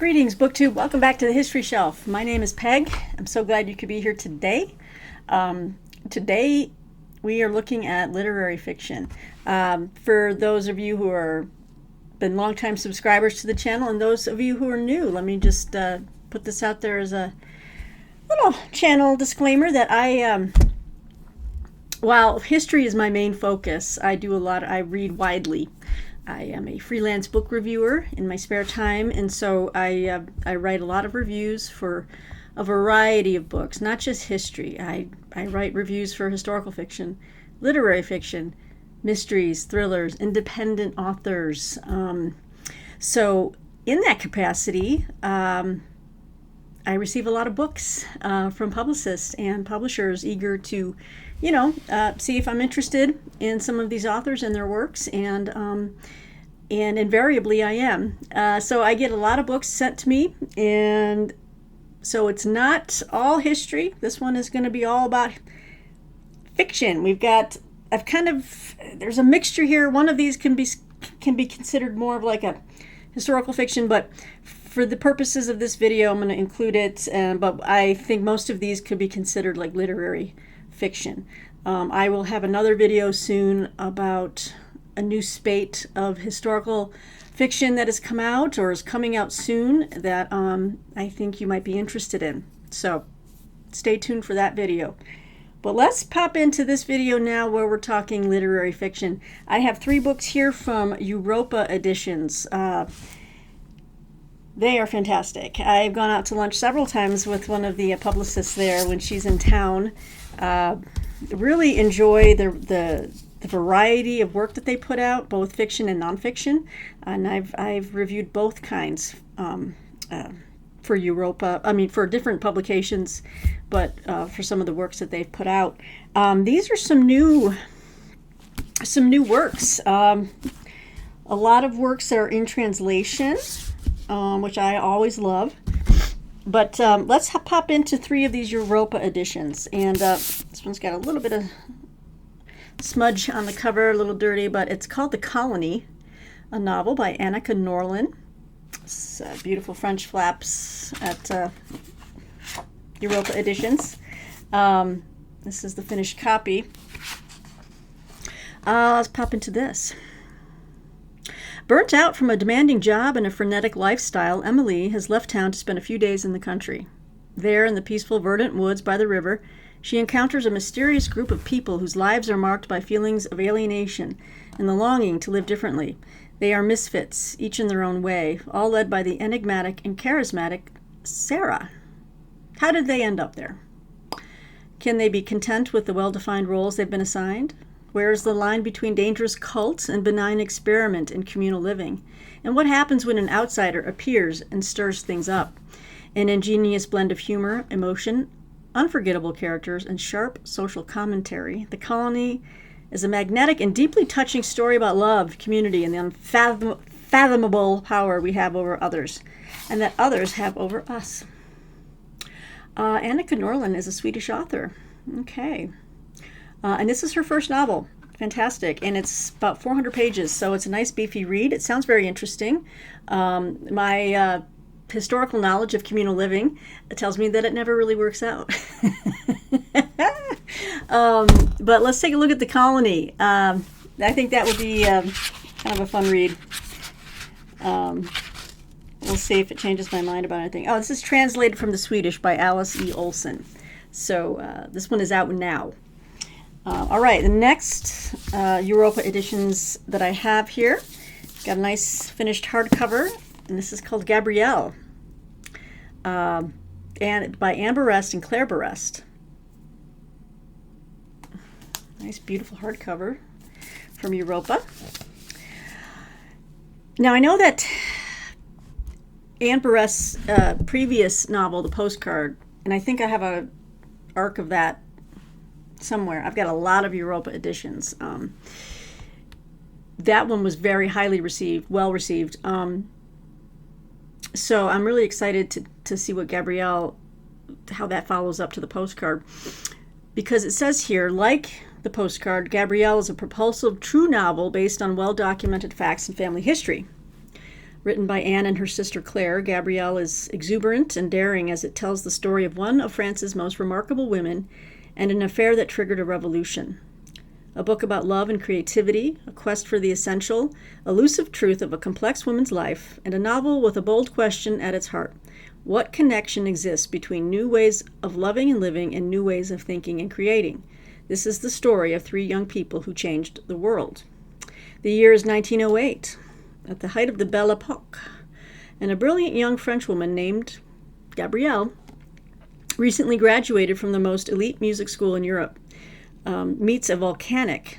Greetings, BookTube. Welcome back to the History Shelf. My name is Peg. I'm so glad you could be here today. Today we are looking at literary fiction. For those of you who are been longtime subscribers to the channel and those of you who are new, let me just put this out there as a little channel disclaimer that while history is my main focus, I read widely. I am a freelance book reviewer in my spare time, and so I write a lot of reviews for a variety of books, not just history. I write reviews for historical fiction, literary fiction, mysteries, thrillers, independent authors. So in that capacity, I receive a lot of books from publicists and publishers eager to, see if I'm interested in some of these authors and their works, and invariably I am. So I get a lot of books sent to me, and so it's not all history. This one is going to be all about fiction. There's a mixture here. One of these can be considered more of like a historical fiction, but for the purposes of this video, I'm going to include it. But I think most of these could be considered like literary fiction. I will have another video soon about a new spate of historical fiction that has come out or is coming out soon that I think you might be interested in. So stay tuned for that video. But let's pop into this video now where we're talking literary fiction. I have 3 books here from Europa Editions. They are fantastic. I've gone out to lunch several times with one of the publicists there when she's in town. Really enjoy the variety of work that they put out, both fiction and nonfiction. And I've reviewed both kinds for Europa. For different publications, but for some of the works that they've put out. These are some new works. A lot of works are in translation, which I always love. But let's pop into 3 of these Europa editions. And this one's got a little bit of smudge on the cover, a little dirty, but it's called The Colony, a novel by Annika Norlin. It's beautiful French flaps at Europa Editions. This is the finished copy. Let's pop into this. Burnt out from a demanding job and a frenetic lifestyle, Emily has left town to spend a few days in the country. There, in the peaceful, verdant woods by the river, she encounters a mysterious group of people whose lives are marked by feelings of alienation and the longing to live differently. They are misfits, each in their own way, all led by the enigmatic and charismatic Sarah. How did they end up there? Can they be content with the well-defined roles they've been assigned? Where is the line between dangerous cult and benign experiment in communal living? And what happens when an outsider appears and stirs things up? An ingenious blend of humor, emotion, unforgettable characters, and sharp social commentary, The Colony is a magnetic and deeply touching story about love, community, and the unfathomable power we have over others, and that others have over us. Annika Norlin is a Swedish author. Okay. And this is her first novel. Fantastic. And it's about 400 pages, so it's a nice beefy read. It sounds very interesting. My historical knowledge of communal living tells me that it never really works out. But let's take a look at The Colony. I think that would be kind of a fun read. We'll see if it changes my mind about anything. Oh, this is translated from the Swedish by Alice E. Olsen. So this one is out now. All right, the next Europa editions that I have here, got a nice finished hardcover, and this is called Gabrielle, and by Anne Berest and Claire Berest. Nice, beautiful hardcover from Europa. Now, I know that Anne Berest's previous novel, The Postcard, and I think I have a arc of that somewhere. I've got a lot of Europa editions. That one was very highly received, well received. So I'm really excited to see what Gabrielle, how that follows up to The Postcard. Because it says here, like The Postcard, Gabrielle is a propulsive true novel based on well-documented facts and family history. Written by Anne and her sister Claire, Gabrielle is exuberant and daring as it tells the story of one of France's most remarkable women and an affair that triggered a revolution. A book about love and creativity, a quest for the essential, elusive truth of a complex woman's life, and a novel with a bold question at its heart. What connection exists between new ways of loving and living and new ways of thinking and creating? This is the story of three young people who changed the world. The year is 1908, at the height of the Belle Epoque, and a brilliant young Frenchwoman named Gabrielle recently graduated from the most elite music school in Europe. Meets a volcanic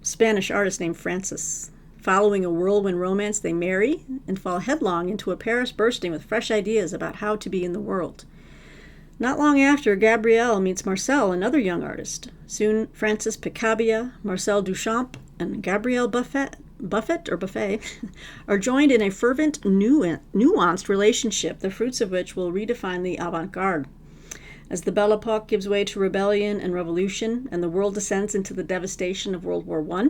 Spanish artist named Francis. Following a whirlwind romance, they marry and fall headlong into a Paris bursting with fresh ideas about how to be in the world. Not long after, Gabrielle meets Marcel, another young artist. Soon, Francis Picabia, Marcel Duchamp, and Gabrielle Buffet are joined in a fervent, nuanced relationship, the fruits of which will redefine the avant-garde. As the Belle Epoque gives way to rebellion and revolution, and the world descends into the devastation of World War I,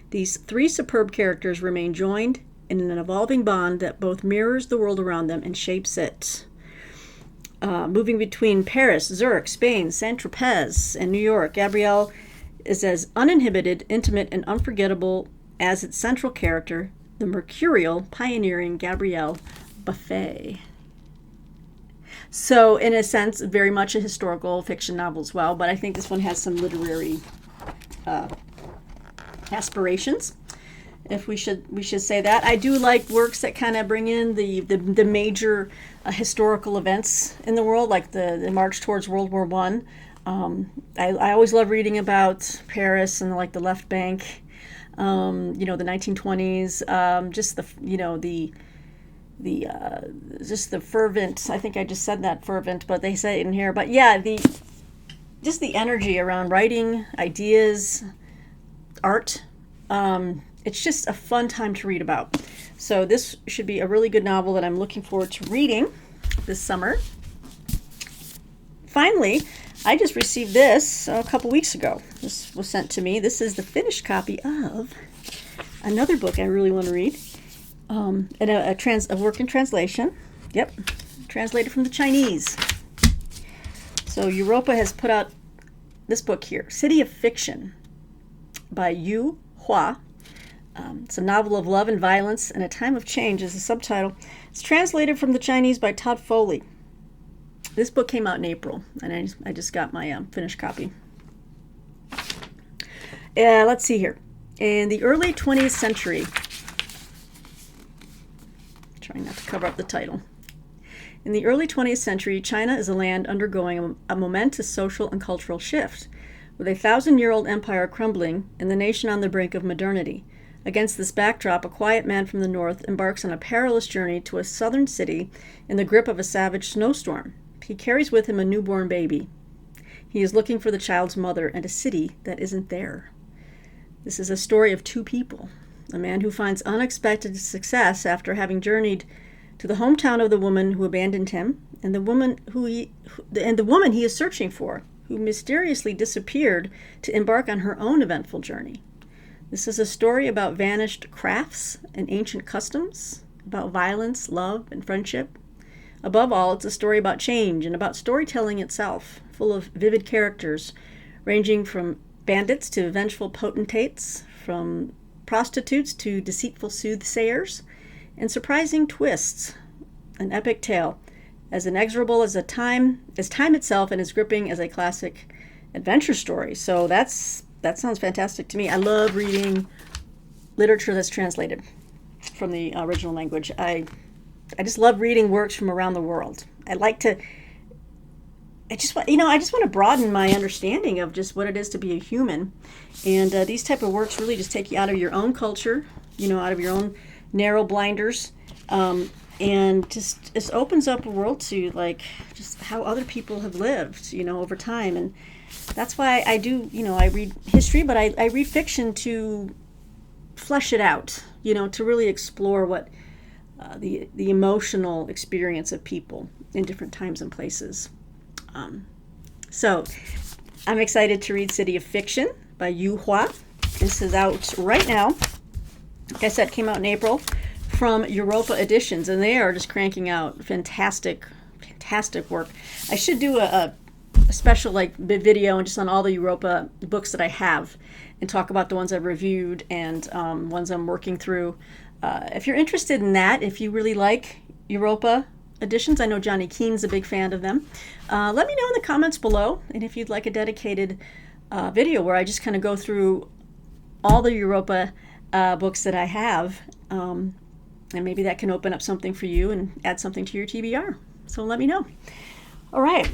these three superb characters remain joined in an evolving bond that both mirrors the world around them and shapes it. Moving between Paris, Zurich, Spain, Saint-Tropez, and New York, Gabrielle is as uninhibited, intimate, and unforgettable as its central character, the mercurial, pioneering Gabrielle Buffet. So, in a sense, very much a historical fiction novel as well, but I think this one has some literary aspirations, if we should say that. I do like works that kind of bring in the major historical events in the world, like the march towards World War I. I always love reading about Paris and like the left bank, the 1920s, just the fervent, I think I just said that fervent, but they say it in here. But yeah, the energy around writing, ideas, art. It's just a fun time to read about. So this should be a really good novel that I'm looking forward to reading this summer. Finally, I just received this a couple weeks ago. This was sent to me. This is the finished copy of another book I really want to read. And a work in translation. Yep, translated from the Chinese. So Europa has put out this book here, City of Fiction, by Yu Hua. It's a novel of love and violence and a time of change is the subtitle. It's translated from the Chinese by Todd Foley. This book came out in April, and I just got my finished copy. Let's see here. In the early 20th century, trying not to cover up the title. In the early 20th century, China is a land undergoing a momentous social and cultural shift, with a 1,000-year-old empire crumbling and the nation on the brink of modernity. Against this backdrop, a quiet man from the north embarks on a perilous journey to a southern city in the grip of a savage snowstorm. He carries with him a newborn baby. He is looking for the child's mother and a city that isn't there. This is a story of two people. A man who finds unexpected success after having journeyed to the hometown of the woman who abandoned him, and the woman he is searching for, who mysteriously disappeared to embark on her own eventful journey. This is a story about vanished crafts and ancient customs, about violence, love, and friendship. Above all, it's a story about change and about storytelling itself, full of vivid characters, ranging from bandits to vengeful potentates, from prostitutes to deceitful soothsayers, and surprising twists. An epic tale, as inexorable as time itself and as gripping as a classic adventure story. So that sounds fantastic to me. I love reading literature that's translated from the original language. I just love reading works from around the world. I just want to broaden my understanding of just what it is to be a human. And these type of works really just take you out of your own culture, out of your own narrow blinders, and just opens up a world to like just how other people have lived, over time. And that's why I do, I read history, but I read fiction to flesh it out, to really explore what the emotional experience of people in different times and places. So I'm excited to read City of Fiction by Yu Hua. This is out right now. Like I said, it came out in April from Europa Editions, and they are just cranking out fantastic work. I should do a special video and just on all the Europa books that I have and talk about the ones I've reviewed and ones I'm working through. If you're interested in that, if you really like Europa Editions, I know Johnny Keene's a big fan of them. Let me know in the comments below, and if you'd like a dedicated video where I just kind of go through all the Europa books that I have, and maybe that can open up something for you and add something to your TBR. So let me know. All right.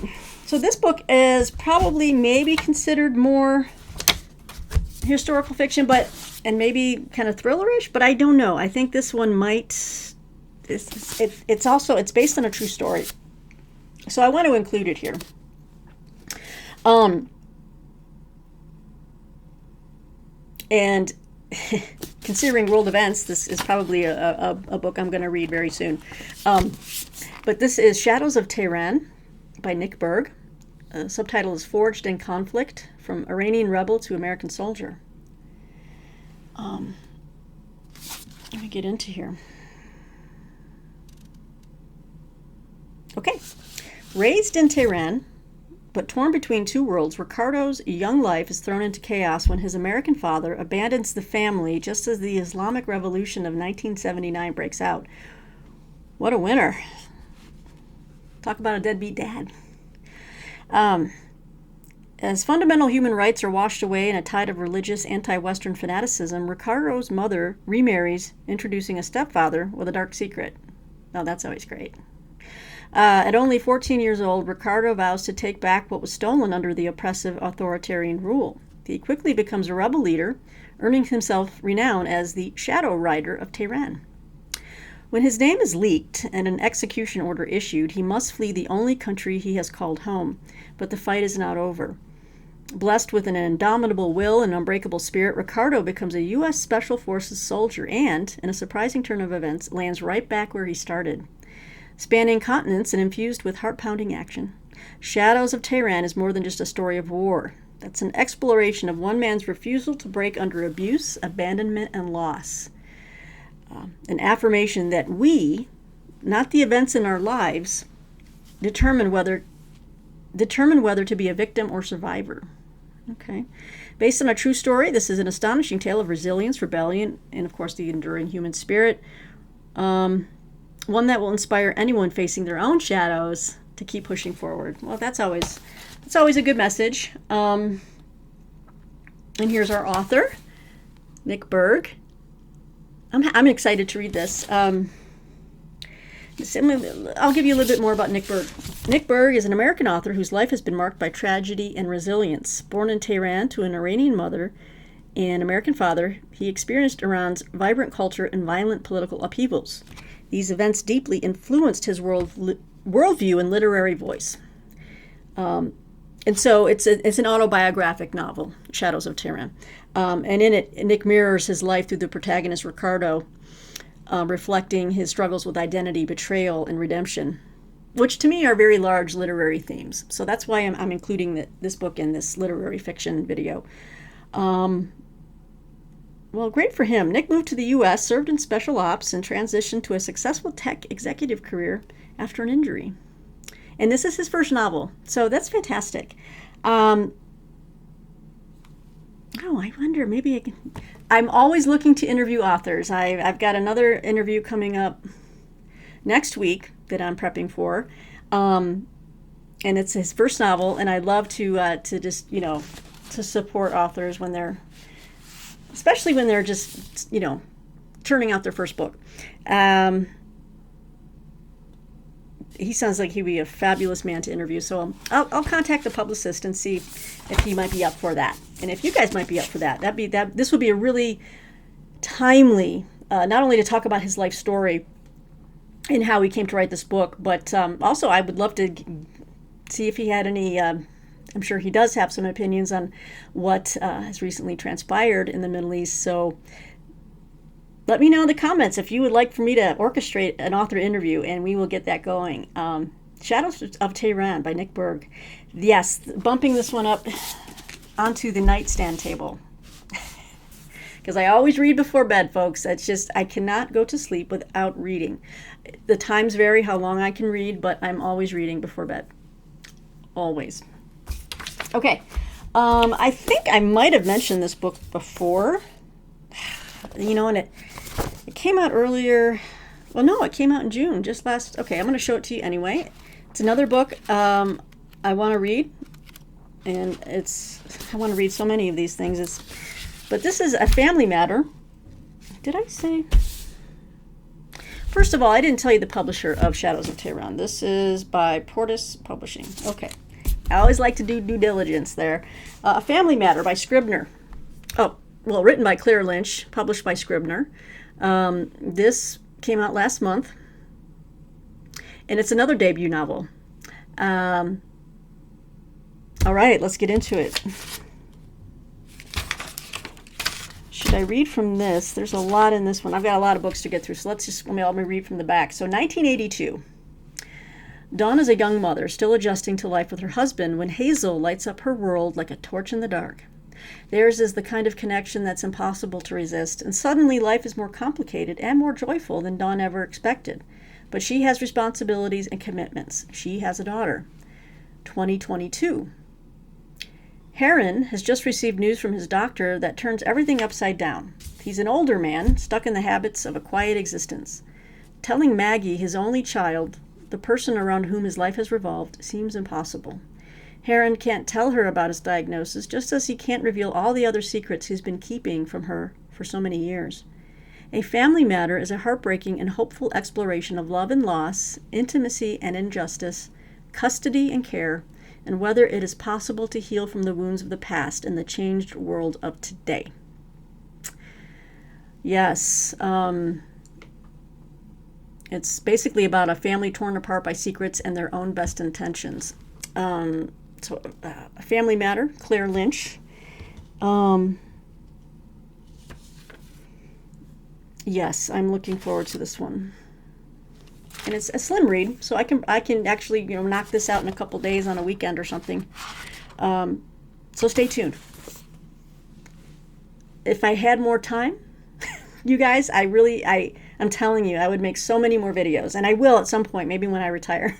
So this book is probably maybe considered more historical fiction, and maybe kind of thrillerish, but I don't know. I think this one might. It's based on a true story, so I want to include it here. And considering world events, this is probably a book I'm going to read very soon. But this is Shadows of Tehran by Nick Berg. Subtitle is Forged in Conflict, From Iranian Rebel to American Soldier. Let me get into here. Okay. Raised in Tehran, but torn between two worlds, Ricardo's young life is thrown into chaos when his American father abandons the family just as the Islamic Revolution of 1979 breaks out. What a winner. Talk about a deadbeat dad. As fundamental human rights are washed away in a tide of religious anti-Western fanaticism, Ricardo's mother remarries, introducing a stepfather with a dark secret. Oh, that's always great. At only 14 years old, Ricardo vows to take back what was stolen under the oppressive authoritarian rule. He quickly becomes a rebel leader, earning himself renown as the Shadow Rider of Tehran. When his name is leaked and an execution order issued, he must flee the only country he has called home. But the fight is not over. Blessed with an indomitable will and unbreakable spirit, Ricardo becomes a U.S. Special Forces soldier and, in a surprising turn of events, lands right back where he started. Spanning continents and infused with heart-pounding action, Shadows of Tehran is more than just a story of war. That's an exploration of one man's refusal to break under abuse, abandonment, and loss. An affirmation that we, not the events in our lives, determine whether to be a victim or survivor. Okay. Based on a true story, this is an astonishing tale of resilience, rebellion, and of course the enduring human spirit. One that will inspire anyone facing their own shadows to keep pushing forward. Well, that's always a good message. And here's our author, Nick Berg. I'm excited to read this. I'll give you a little bit more about Nick Berg. Nick Berg is an American author whose life has been marked by tragedy and resilience. Born in Tehran to an Iranian mother and American father, he experienced Iran's vibrant culture and violent political upheavals. These events deeply influenced his worldview and literary voice. And so it's an autobiographic novel, Shadows of Tehran. And in it, Nick mirrors his life through the protagonist, Ricardo, reflecting his struggles with identity, betrayal, and redemption, which to me are very large literary themes. So that's why I'm including this book in this literary fiction video. Well, great for him. Nick moved to the U.S., served in special ops, and transitioned to a successful tech executive career after an injury. And this is his first novel, so that's fantastic. I wonder, maybe I can... I'm always looking to interview authors. I've got another interview coming up next week that I'm prepping for, and it's his first novel, and I love to just, to support authors when they're, especially when they're just, turning out their first book. He sounds like he'd be a fabulous man to interview, so I'll contact the publicist and see if he might be up for that. And if you guys might be up for that, this would be a really timely, not only to talk about his life story and how he came to write this book, but also I would love to see if he had any, I'm sure he does have some opinions on what has recently transpired in the Middle East. So let me know in the comments if you would like for me to orchestrate an author interview, and we will get that going. Shadows of Tehran by Nick Berg. Yes, bumping this one up onto the nightstand table. because I always read before bed, folks. It's just, I cannot go to sleep without reading. The times vary how long I can read, but I'm always reading before bed. Always. Okay. I think I might have mentioned this book before. And it came out earlier. Well, no, it came out in June, just last. Okay, I'm going to show it to you anyway. It's another book I want to read, and I want to read so many of these things. But this is A Family Matter. Did I say? First of all, I didn't tell you the publisher of Shadows of Tehran. This is by Portis Publishing. Okay. I always like to do due diligence there. A Family Matter by Scribner. Oh, well, written by Claire Lynch, published by Scribner. This came out last month, and it's another debut novel. All right, let's get into it. Should I read from this? There's a lot in this one. I've got a lot of books to get through, so let me read from the back. So 1982. Dawn is a young mother, still adjusting to life with her husband, when Hazel lights up her world like a torch in the dark. Theirs is the kind of connection that's impossible to resist, and suddenly life is more complicated and more joyful than Dawn ever expected. But she has responsibilities and commitments. She has a daughter. 2022. Heron has just received news from his doctor that turns everything upside down. He's an older man, stuck in the habits of a quiet existence. Telling Maggie, his only child, the person around whom his life has revolved, seems impossible. Heron can't tell her about his diagnosis, just as he can't reveal all the other secrets he's been keeping from her for so many years. A Family Matter is a heartbreaking and hopeful exploration of love and loss, intimacy and injustice, custody and care, and whether it is possible to heal from the wounds of the past in the changed world of today. Yes, it's basically about a family torn apart by secrets and their own best intentions. A Family Matter, Claire Lynch. Yes, I'm looking forward to this one. And it's a slim read, so I can actually knock this out in a couple days on a weekend or something. So stay tuned. If I had more time, you guys, I'm telling you, I would make so many more videos, and I will at some point, maybe when I retire,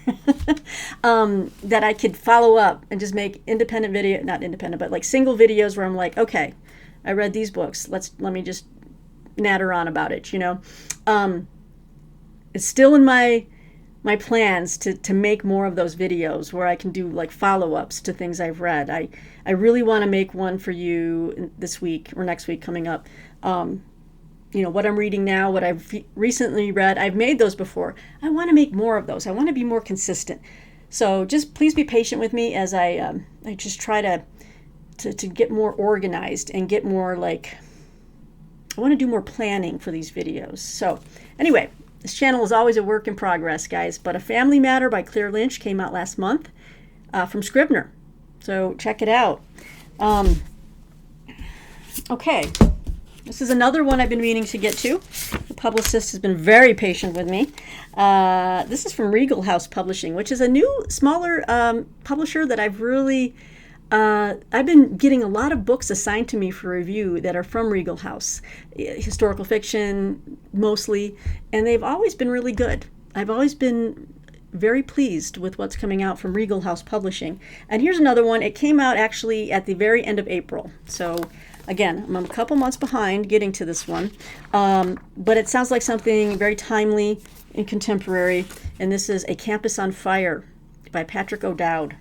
that I could follow up and just make independent video, not independent, but like single videos where I'm like, okay, I read these books. Let me just natter on about it. It's still in my plans to make more of those videos where I can do like follow-ups to things I've read. I really want to make one for you this week or next week coming up. What I'm reading now, what I've recently read, I've made those before. I want to make more of those. I want to be more consistent. So just please be patient with me as I just try to get more organized and get more I want to do more planning for these videos. So anyway, this channel is always a work in progress, guys. But A Family Matter by Claire Lynch came out last month from Scribner. So check it out. Okay. This is another one I've been meaning to get to. The publicist has been very patient with me. This is from Regal House Publishing, which is a new, smaller publisher that I've been getting a lot of books assigned to me for review that are from Regal House. Historical fiction, mostly. And they've always been really good. I've always been very pleased with what's coming out from Regal House Publishing. And here's another one. It came out actually at the very end of April. So again, I'm a couple months behind getting to this one, but it sounds like something very timely and contemporary, and this is A Campus on Fire by Patrick O'Dowd.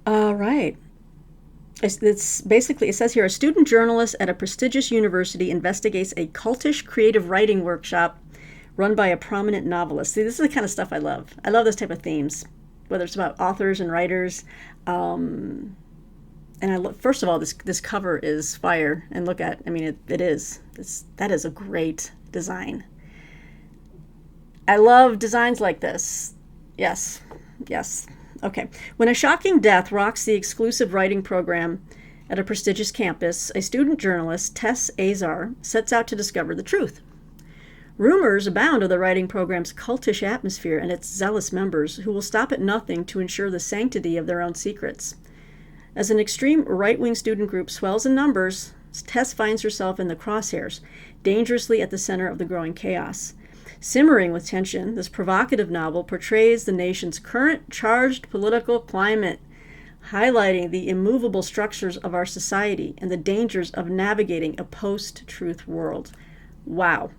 All right. It's basically, it says here, a student journalist at a prestigious university investigates a cultish creative writing workshop run by a prominent novelist. See, this is the kind of stuff I love. I love this type of themes, whether it's about authors and writers. And first of all, this cover is fire. And look at, that is a great design. I love designs like this. Yes. Okay. When a shocking death rocks the exclusive writing program at a prestigious campus, a student journalist, Tess Azar, sets out to discover the truth. Rumors abound of the writing program's cultish atmosphere and its zealous members who will stop at nothing to ensure the sanctity of their own secrets. As an extreme right-wing student group swells in numbers, Tess finds herself in the crosshairs, dangerously at the center of the growing chaos. Simmering with tension, this provocative novel portrays the nation's current charged political climate, highlighting the immovable structures of our society and the dangers of navigating a post-truth world. Wow.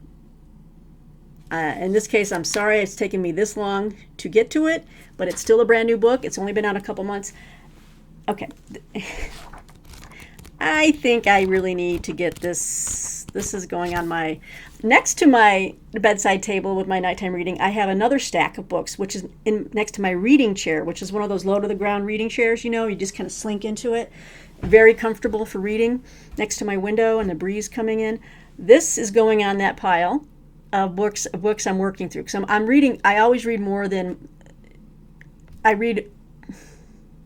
In this case, I'm sorry it's taken me this long to get to it, but it's still a brand new book. It's only been out a couple months. Okay. I think I really need to get this. This is going on my, next to my bedside table with my nighttime reading, I have another stack of books, which is next to my reading chair, which is one of those low to the ground reading chairs, you know, you just kind of slink into it. Very comfortable for reading, next to my window and the breeze coming in. This is going on that pile of books I'm working through. Because I'm reading, I always read more than, I read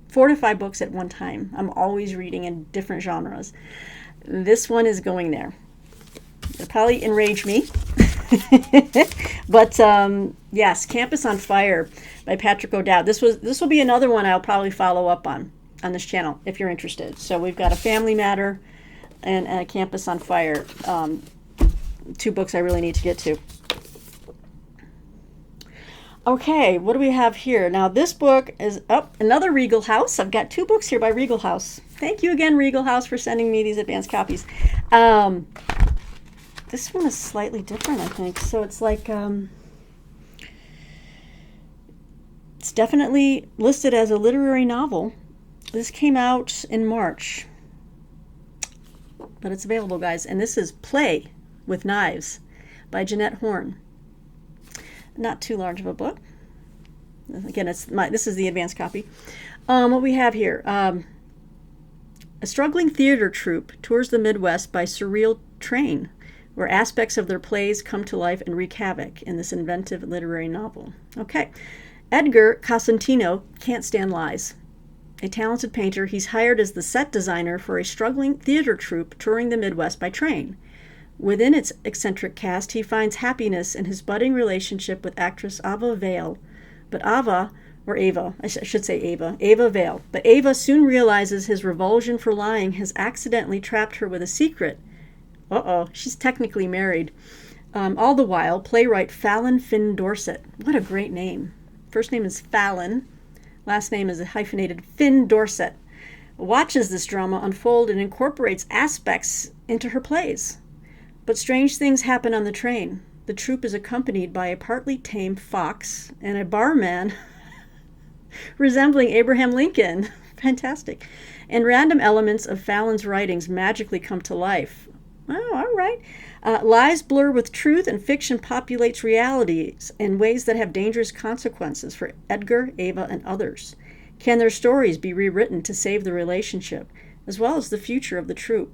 4 to 5 books at one time. I'm always reading in different genres. This one is going there. It'll probably enrage me. But yes, Campus on Fire by Patrick O'Dowd. This will be another one I'll probably follow up on this channel if you're interested. So we've got A Family Matter and a Campus on Fire. 2 books I really need to get to. Okay, what do we have here? Now this book is another Regal House. I've got 2 books here by Regal House. Thank you again, Regal House, for sending me these advanced copies. This one is slightly different, I think. So it's like, it's definitely listed as a literary novel. This came out in March, but it's available, guys. And this is Play with Knives by Jeanette Horn. Not too large of a book. Again, this is the advanced copy. What we have here, a struggling theater troupe tours the Midwest by surreal train, where aspects of their plays come to life and wreak havoc in this inventive literary novel. Okay. Edgar Cosentino can't stand lies. A talented painter, he's hired as the set designer for a struggling theater troupe touring the Midwest by train. Within its eccentric cast, he finds happiness in his budding relationship with actress Ava Vale. But Ava Vale. But Ava soon realizes his revulsion for lying has accidentally trapped her with a secret. She's technically married. All the while, playwright Fallon Finn Dorset, what a great name. First name is Fallon, last name is hyphenated Finn Dorset, watches this drama unfold and incorporates aspects into her plays. But strange things happen on the train. The troupe is accompanied by a partly tame fox and a barman resembling Abraham Lincoln. Fantastic. And random elements of Fallon's writings magically come to life. Oh, all right. Lies blur with truth and fiction populates realities in ways that have dangerous consequences for Edgar, Ava, and others. Can their stories be rewritten to save the relationship, as well as the future of the troupe?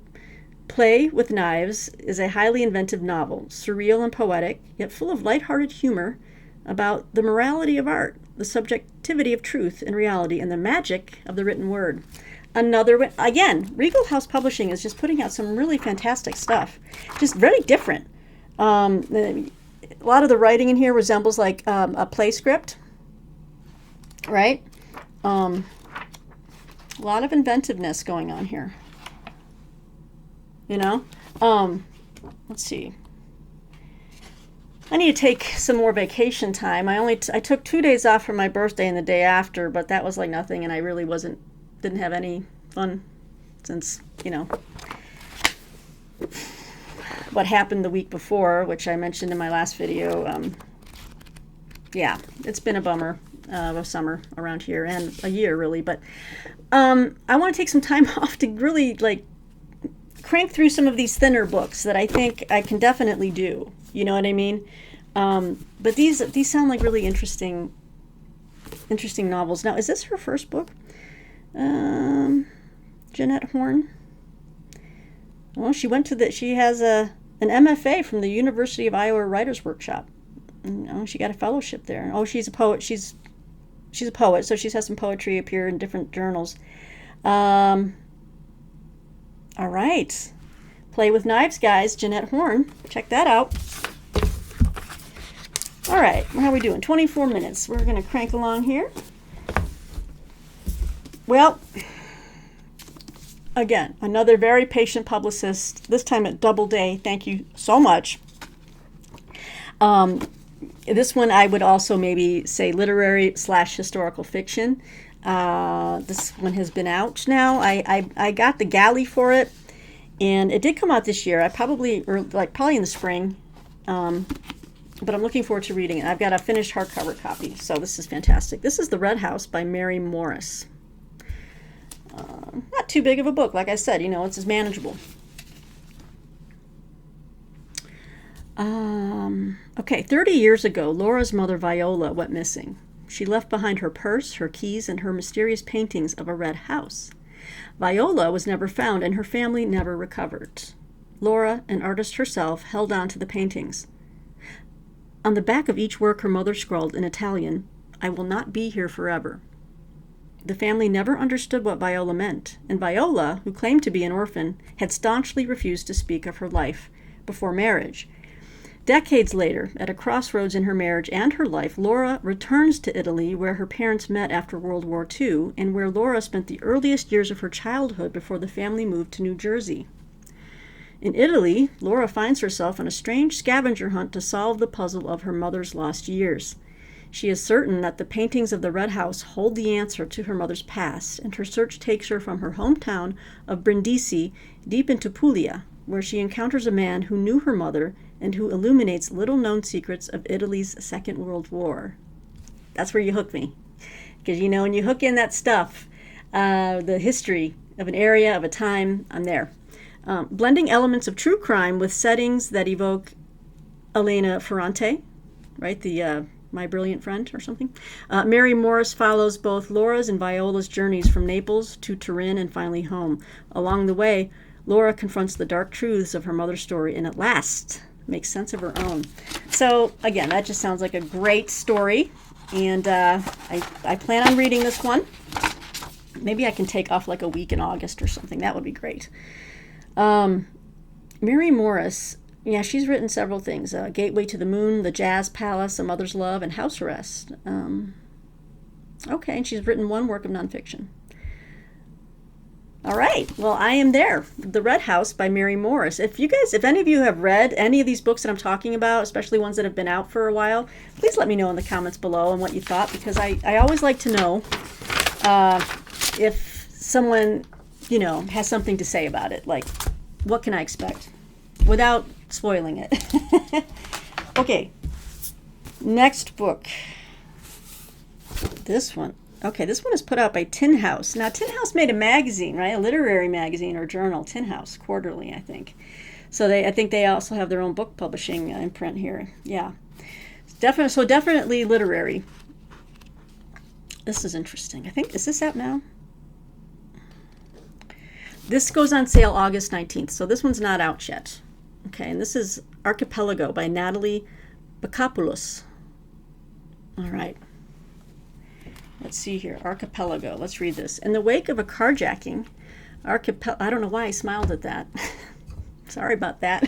Play with Knives is a highly inventive novel, surreal and poetic, yet full of lighthearted humor about the morality of art, the subjectivity of truth and reality, and the magic of the written word. Another, again, Regal House Publishing is just putting out some really fantastic stuff. Just very different. A lot of the writing in here resembles like a play script, right? A lot of inventiveness going on here. You know? Let's see. I need to take some more vacation time. I took 2 days off for my birthday and the day after, but that was like nothing, and I really didn't have any fun since, you know, what happened the week before, which I mentioned in my last video. Yeah, it's been a bummer of a summer around here, and a year really, but I want to take some time off to really like crank through some of these thinner books that I think I can definitely do. You know what I mean? But these sound like really interesting novels. Now, is this her first book? Jeanette Horn. Well, she has an MFA from the University of Iowa Writers Workshop. She got a fellowship there. She's a poet. She's a poet, so she has some poetry appear in different journals. All right. Play with Knives, guys. Jeanette Horn. Check that out. All right. How are we doing? 24 minutes. We're going to crank along here. Well, Again, another very patient publicist, this time at Doubleday. Thank you so much. This one I would also maybe say literary / historical fiction. This one has been out now. I got the galley for it, and it did come out this year. Probably in the spring, but I'm looking forward to reading it. I've got a finished hardcover copy, so this is fantastic. This is The Red House by Mary Morris. Not too big of a book, like I said. It's manageable. Okay, 30 years ago, Laura's mother Viola went missing. She left behind her purse, her keys, and her mysterious paintings of a red house. Viola was never found, and her family never recovered. Laura, an artist herself, held on to the paintings. On the back of each work, her mother scrawled in Italian, "I will not be here forever." The family never understood what Viola meant, and Viola, who claimed to be an orphan, had staunchly refused to speak of her life before marriage. Decades later, at a crossroads in her marriage and her life, Laura returns to Italy, where her parents met after World War II, and where Laura spent the earliest years of her childhood before the family moved to New Jersey. In Italy, Laura finds herself on a strange scavenger hunt to solve the puzzle of her mother's lost years. She is certain that the paintings of the Red House hold the answer to her mother's past, and her search takes her from her hometown of Brindisi deep into Puglia, where she encounters a man who knew her mother and who illuminates little-known secrets of Italy's Second World War. That's where you hook me. Because, when you hook in that stuff, the history of an area, of a time, I'm there. Blending elements of true crime with settings that evoke Elena Ferrante, right, the My Brilliant Friend or something. Mary Morris follows both Laura's and Viola's journeys from Naples to Turin and finally home. Along the way, Laura confronts the dark truths of her mother's story and at last makes sense of her own. So, again, that just sounds like a great story, and I plan on reading this one. Maybe I can take off like a week in August or something. That would be great. Mary Morris, yeah, she's written several things. Gateway to the Moon, The Jazz Palace, A Mother's Love, and House Arrest. Okay, and she's written one work of nonfiction. All right, well, I am there. The Red House by Mary Morris. If any of you have read any of these books that I'm talking about, especially ones that have been out for a while, please let me know in the comments below and what you thought, because I always like to know if someone, has something to say about it. Like, what can I expect? Without spoiling it. Okay, next book. This one. Okay, this one is put out by Tin House. Now, Tin House made a magazine, right? A literary magazine or journal, Tin House, quarterly, I think. So I think they also have their own book publishing imprint here. Yeah, definitely literary. This is interesting. I think, is this out now? This goes on sale August 19th, so this one's not out yet. Okay, and this is Archipelago by Natalie Bakopoulos. All right. Let's see here. Archipelago. Let's read this. In the wake of a carjacking, I don't know why I smiled at that. Sorry about that.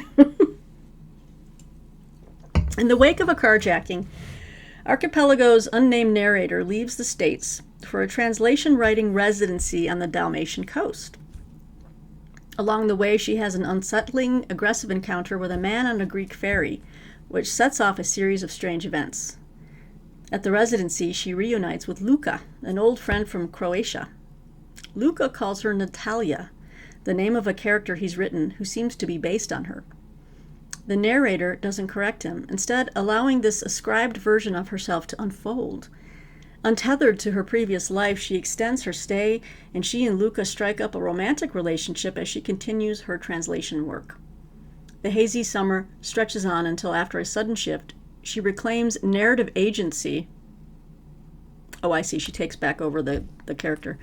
In the wake of a carjacking, Archipelago's unnamed narrator leaves the States for a translation writing residency on the Dalmatian coast. Along the way, she has an unsettling, aggressive encounter with a man on a Greek ferry, which sets off a series of strange events. At the residency, she reunites with Luka, an old friend from Croatia. Luka calls her Natalia, the name of a character he's written who seems to be based on her. The narrator doesn't correct him, instead allowing this ascribed version of herself to unfold. Untethered to her previous life, she extends her stay, and she and Luka strike up a romantic relationship as she continues her translation work. The hazy summer stretches on until after a sudden shift, she reclaims narrative agency. Oh, I see. She takes back over the character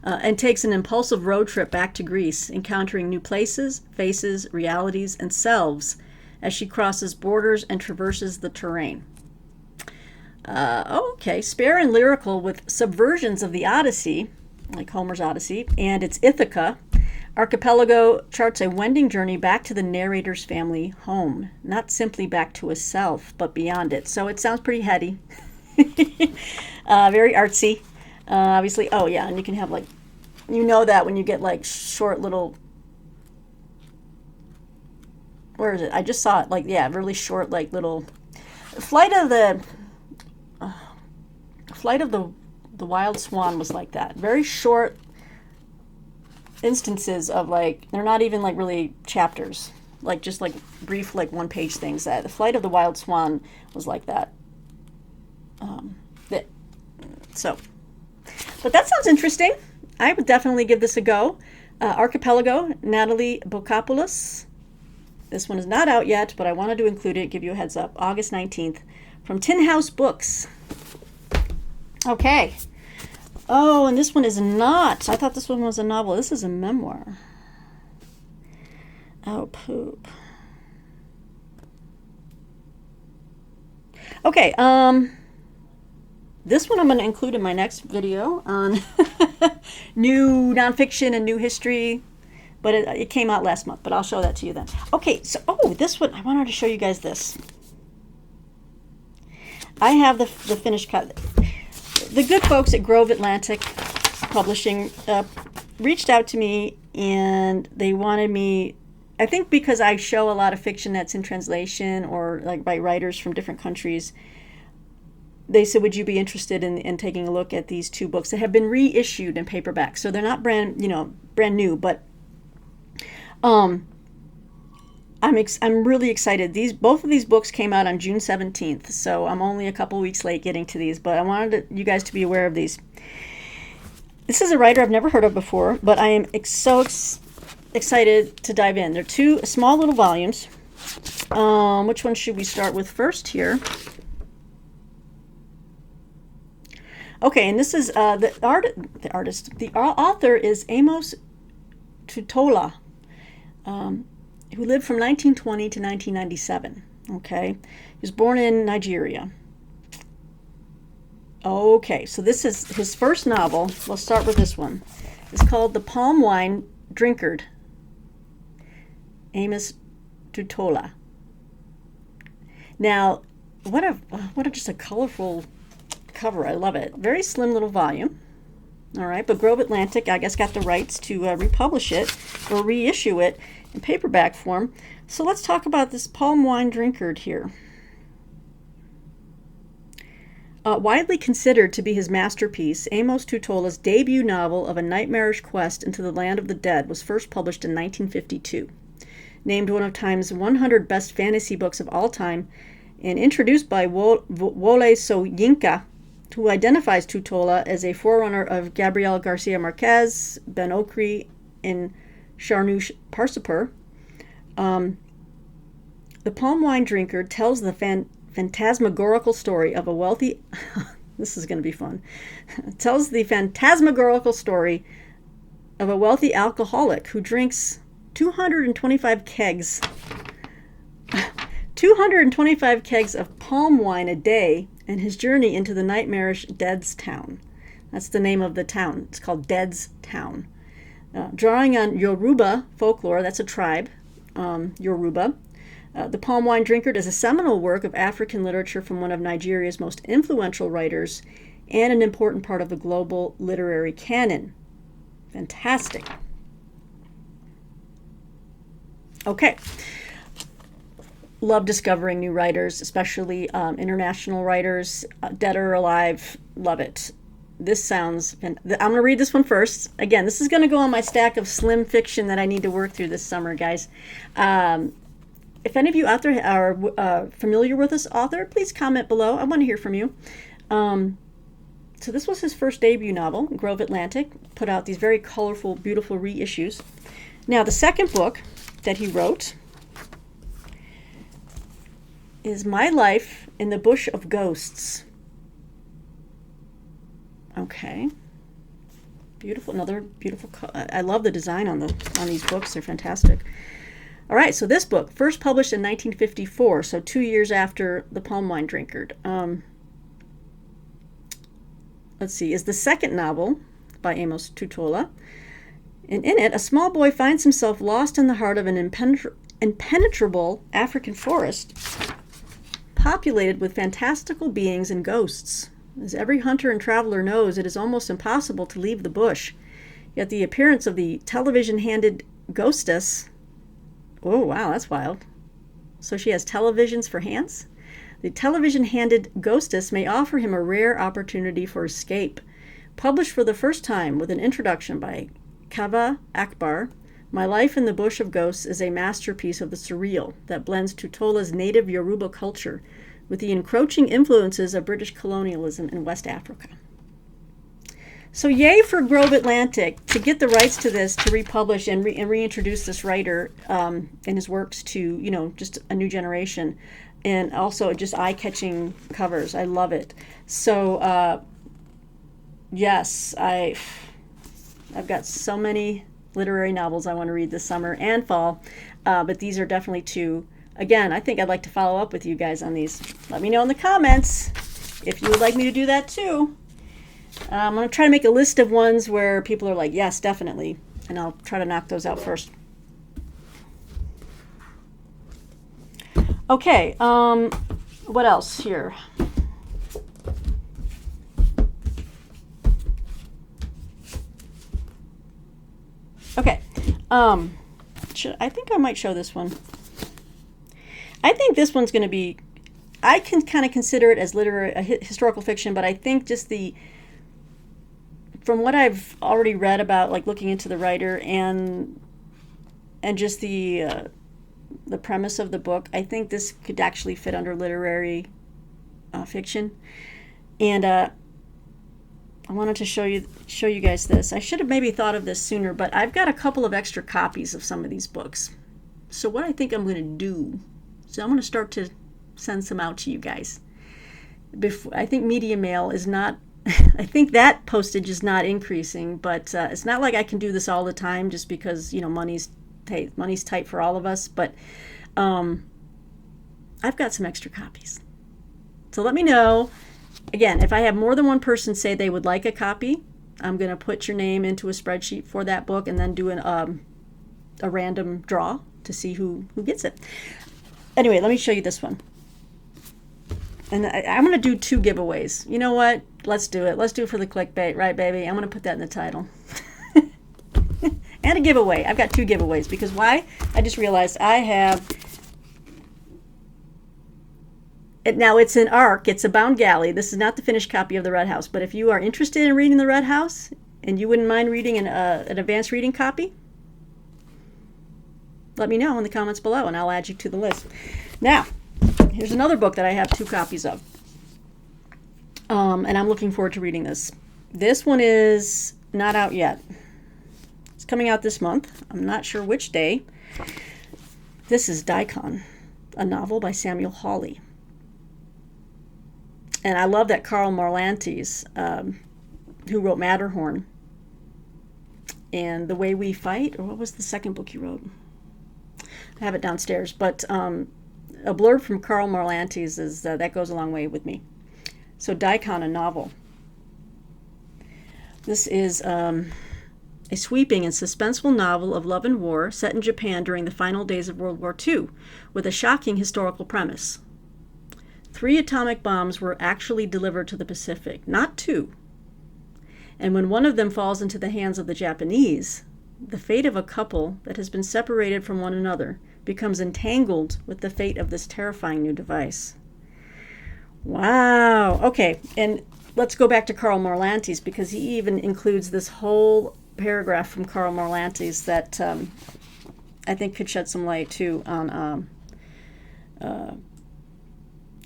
and takes an impulsive road trip back to Greece, encountering new places, faces, realities, and selves as she crosses borders and traverses the terrain. Okay. Spare and lyrical with subversions of the Odyssey, like Homer's Odyssey, and its Ithaca, Archipelago charts a wending journey back to the narrator's family home, not simply back to a self, but beyond it. So it sounds pretty heady, very artsy. Obviously, oh yeah, and you can have like You know that when you get like short little, where is it? I just saw it, like, yeah, really short, like little Flight of the the Wild Swan was like that. Very short instances of, like, they're not even like really chapters, like just like brief, like one page things. That the Flight of the Wild Swan was like that. So, but that sounds interesting. I would definitely give this a go. Archipelago, Natalie Bokopoulos. This one is not out yet, but I wanted to include it, give you a heads up. August 19th from Tin House Books. Okay. Oh, and this one is not. I thought this one was a novel. This is a memoir. Oh, poop. Okay, this one I'm going to include in my next video on new nonfiction and new history, but it came out last month, but I'll show that to you then. Okay, so, this one, I wanted to show you guys this. I have the finished cut. The good folks at Grove Atlantic Publishing reached out to me, and they wanted me, I think because I show a lot of fiction that's in translation or like by writers from different countries, they said, would you be interested in taking a look at these two books that have been reissued in paperback? So they're not brand new, but I'm really excited. Both of these books came out on June 17th, so I'm only a couple weeks late getting to these, but I wanted you guys to be aware of these. This is a writer I've never heard of before, but I am so excited to dive in. They're two small little volumes. Which one should we start with first here? Okay, and this is the author is Amos Tutollah, who lived from 1920 to 1997. Okay, he was born in Nigeria. Okay, so this is his first novel. We'll start with this one. It's called The Palm Wine Drinkard. Amos Tutollah. Now, what a just a colorful cover. I love it. Very slim little volume. All right, but Grove Atlantic, I guess, got the rights to republish it or reissue it in paperback form. So let's talk about this Palm Wine Drinkard here. Widely considered to be his masterpiece, Amos Tutollah's debut novel of a nightmarish quest into the land of the dead was first published in 1952. Named one of Time's 100 best fantasy books of all time, and introduced by Wole Soyinka, who identifies Tutollah as a forerunner of Gabrielle Garcia Marquez, Ben Okri, and Sharnush Parsipur. The Palm Wine Drinkard tells the phantasmagorical story of a wealthy... this is going to be fun. It tells the phantasmagorical story of a wealthy alcoholic who drinks 225 kegs of palm wine a day, and his journey into the nightmarish Dead's Town. That's the name of the town. It's called Dead's Town. Drawing on Yoruba folklore, that's a tribe, Yoruba. The Palm Wine Drinkard is a seminal work of African literature from one of Nigeria's most influential writers and an important part of the global literary canon. Fantastic. Okay. Love discovering new writers, especially international writers, dead or alive. Love it. This sounds... I'm going to read this one first. Again, this is going to go on my stack of slim fiction that I need to work through this summer, guys. If any of you out there are familiar with this author, please comment below. I want to hear from you. So this was his first debut novel. Grove Atlantic put out these very colorful, beautiful reissues. Now, the second book that he wrote is My Life in the Bush of Ghosts. Okay. Beautiful. Another beautiful... I love the design on these books. They're fantastic. All right, so this book, first published in 1954, so 2 years after The Palm Wine Drinkard. Let's see, is the second novel by Amos Tutollah. And in it, a small boy finds himself lost in the heart of an impenetrable African forest populated with fantastical beings and ghosts. As every hunter and traveler knows, it is almost impossible to leave the bush. Yet the appearance of the television-handed ghostess. Oh, wow, that's wild. So she has televisions for hands? The television-handed ghostess may offer him a rare opportunity for escape. Published for the first time with an introduction by Kava Akbar, My Life in the Bush of Ghosts is a masterpiece of the surreal that blends Tutollah's native Yoruba culture with the encroaching influences of British colonialism in West Africa. So yay for Grove Atlantic to get the rights to this, to republish and reintroduce this writer and his works to, just a new generation. And also just eye-catching covers. I love it. So, yes, I've got so many literary novels I want to read this summer and fall. But these are definitely two. Again, I think I'd like to follow up with you guys on these. Let me know in the comments if you would like me to do that too. I'm going to try to make a list of ones where people are like, yes, definitely. And I'll try to knock those out first. Okay, what else here? Okay, I think I might show this one. I think this one's going to be, I can kind of consider it as historical fiction, but I think just from what I've already read about, like looking into the writer and just the premise of the book, I think this could actually fit under literary fiction. And I wanted to show you guys this. I should have maybe thought of this sooner, but I've got a couple of extra copies of some of these books. So what I think I'm going to do, I'm going to start to send some out to you guys. I think Media Mail is not, I think that postage is not increasing, but it's not like I can do this all the time just because, money's tight for all of us. But I've got some extra copies. So let me know. Again, if I have more than one person say they would like a copy, I'm going to put your name into a spreadsheet for that book and then do a random draw to see who gets it. Anyway, let me show you this one. And I'm going to do 2 giveaways. You know what? Let's do it. Let's do it for the clickbait, right, baby? I'm going to put that in the title. And a giveaway. I've got 2 giveaways because why? I just realized I have... Now, it's an ARC. It's a bound galley. This is not the finished copy of The Red House. But if you are interested in reading The Red House and you wouldn't mind reading an advanced reading copy, let me know in the comments below and I'll add you to the list. Now, here's another book that I have 2 copies of. And I'm looking forward to reading this. This one is not out yet. It's coming out this month. I'm not sure which day. This is Daikon, a novel by Samuel Hawley. And I love that Karl Marlantes, who wrote Matterhorn, and The Way We Fight, or what was the second book he wrote? I have it downstairs, but a blurb from Karl Marlantes is that goes a long way with me. So Daikon, a novel. This is a sweeping and suspenseful novel of love and war set in Japan during the final days of World War II, with a shocking historical premise. 3 atomic bombs were actually delivered to the Pacific, not 2. And when one of them falls into the hands of the Japanese, the fate of a couple that has been separated from one another becomes entangled with the fate of this terrifying new device. Wow. Okay, and let's go back to Karl Marlantes because he even includes this whole paragraph from Karl Marlantes that I think could shed some light too on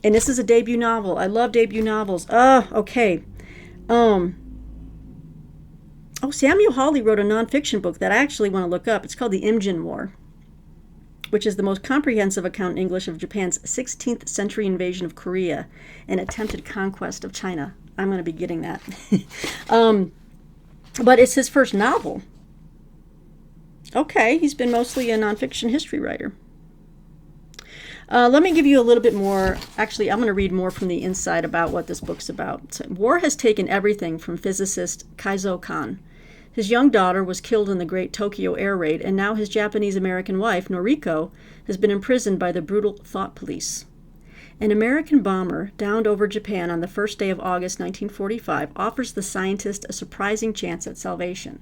and this is a debut novel. I love debut novels. Oh, okay. Samuel Hawley wrote a nonfiction book that I actually want to look up. It's called The Imjin War, which is the most comprehensive account in English of Japan's 16th century invasion of Korea and attempted conquest of China. I'm going to be getting that. But it's his first novel. Okay, he's been mostly a nonfiction history writer. Let me give you a little bit more. Actually, I'm going to read more from the inside about what this book's about. So, war has taken everything from physicist Kaizo Kan. His young daughter was killed in the Great Tokyo Air Raid, and now his Japanese-American wife, Noriko, has been imprisoned by the brutal thought police. An American bomber downed over Japan on the first day of August 1945 offers the scientist a surprising chance at salvation.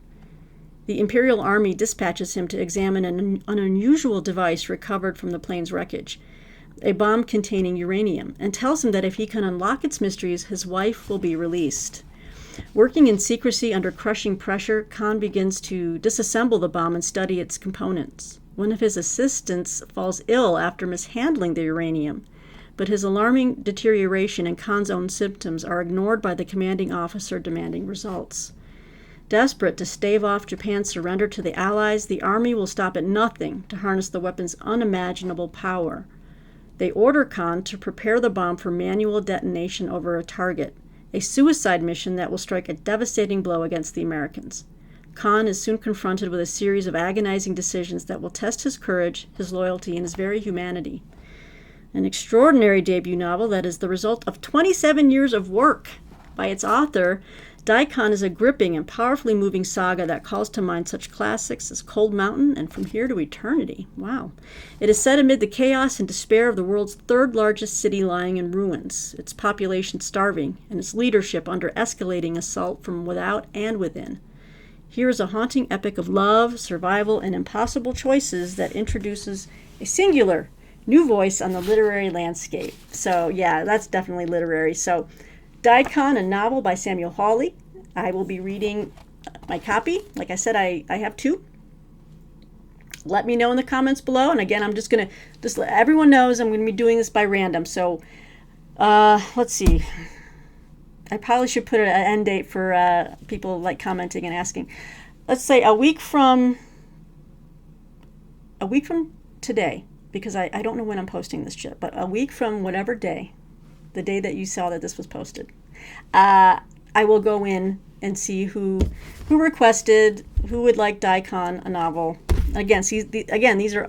The Imperial Army dispatches him to examine an unusual device recovered from the plane's wreckage, a bomb containing uranium, and tells him that if he can unlock its mysteries, his wife will be released. Working in secrecy under crushing pressure, Khan begins to disassemble the bomb and study its components. One of his assistants falls ill after mishandling the uranium, but his alarming deterioration and Khan's own symptoms are ignored by the commanding officer demanding results. Desperate to stave off Japan's surrender to the Allies, the army will stop at nothing to harness the weapon's unimaginable power. They order Khan to prepare the bomb for manual detonation over a target, a suicide mission that will strike a devastating blow against the Americans. Khan is soon confronted with a series of agonizing decisions that will test his courage, his loyalty, and his very humanity. An extraordinary debut novel that is the result of 27 years of work by its author. Daikon is a gripping and powerfully moving saga that calls to mind such classics as Cold Mountain and From Here to Eternity. Wow. It is set amid the chaos and despair of the world's third largest city lying in ruins, its population starving, and its leadership under escalating assault from without and within. Here is a haunting epic of love, survival, and impossible choices that introduces a singular new voice on the literary landscape. So yeah, that's definitely literary. So Daikon, a novel by Samuel Hawley. I will be reading my copy. Like I said, I have two. Let me know in the comments below. And again, I'm just going to let everyone knows I'm going to be doing this by random. So let's see. I probably should put an end date for people like commenting and asking. Let's say a week from today, because I don't know when I'm posting this yet, but a week from whatever day, the day that you saw that this was posted, I will go in and see who requested, who would like Daikon, a novel. Again, these are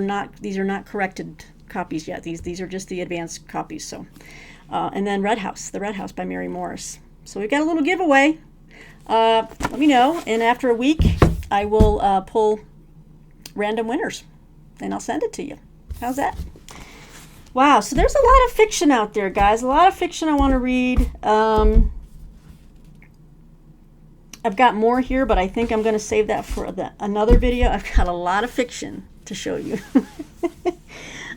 not corrected copies yet. These are just the advanced copies. So, and then The Red House by Mary Morris. So we've got a little giveaway. Let me know, and after a week, I will pull random winners, and I'll send it to you. How's that? Wow, so there's a lot of fiction out there, guys. A lot of fiction I want to read. I've got more here, but I think I'm going to save that for another video. I've got a lot of fiction to show you.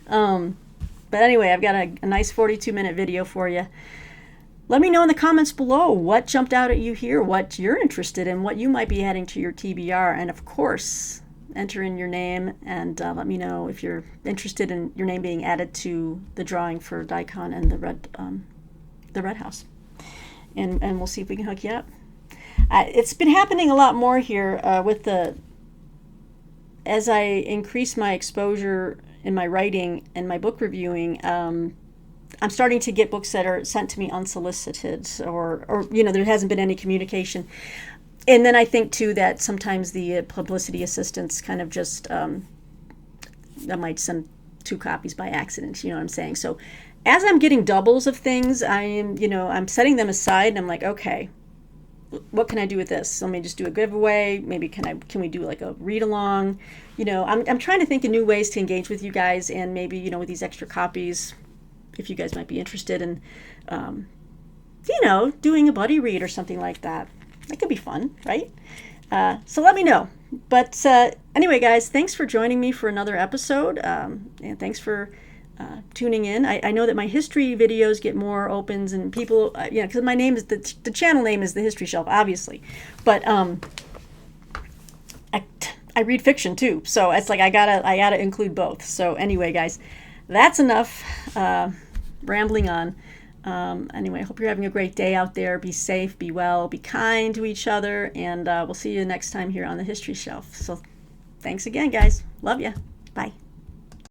But anyway, I've got a nice 42-minute video for you. Let me know in the comments below what jumped out at you here, what you're interested in, what you might be adding to your TBR, and of course, enter in your name and let me know if you're interested in your name being added to the drawing for Daikon and the Red House, and we'll see if we can hook you up. It's been happening a lot more here as I increase my exposure in my writing and my book reviewing. I'm starting to get books that are sent to me unsolicited, or there hasn't been any communication. And then I think, too, that sometimes the publicity assistants kind of just, I might send 2 copies by accident, you know what I'm saying? So as I'm getting doubles of things, I'm setting them aside, and I'm like, okay, what can I do with this? Let me just do a giveaway. Maybe can we do like a read along? I'm trying to think of new ways to engage with you guys, and maybe, with these extra copies, if you guys might be interested in, doing a buddy read or something like that. That could be fun, right? So let me know. But anyway, guys, thanks for joining me for another episode. And thanks for tuning in. I know that my history videos get more opens, and people, because my name is, the channel name is The History Shelf, obviously. But I read fiction too. So it's like I gotta include both. So anyway, guys, that's enough rambling on. Anyway, I hope you're having a great day out there. Be safe, be well, be kind to each other, and we'll see you next time here on The History Shelf. So thanks again, guys. Love ya. Bye.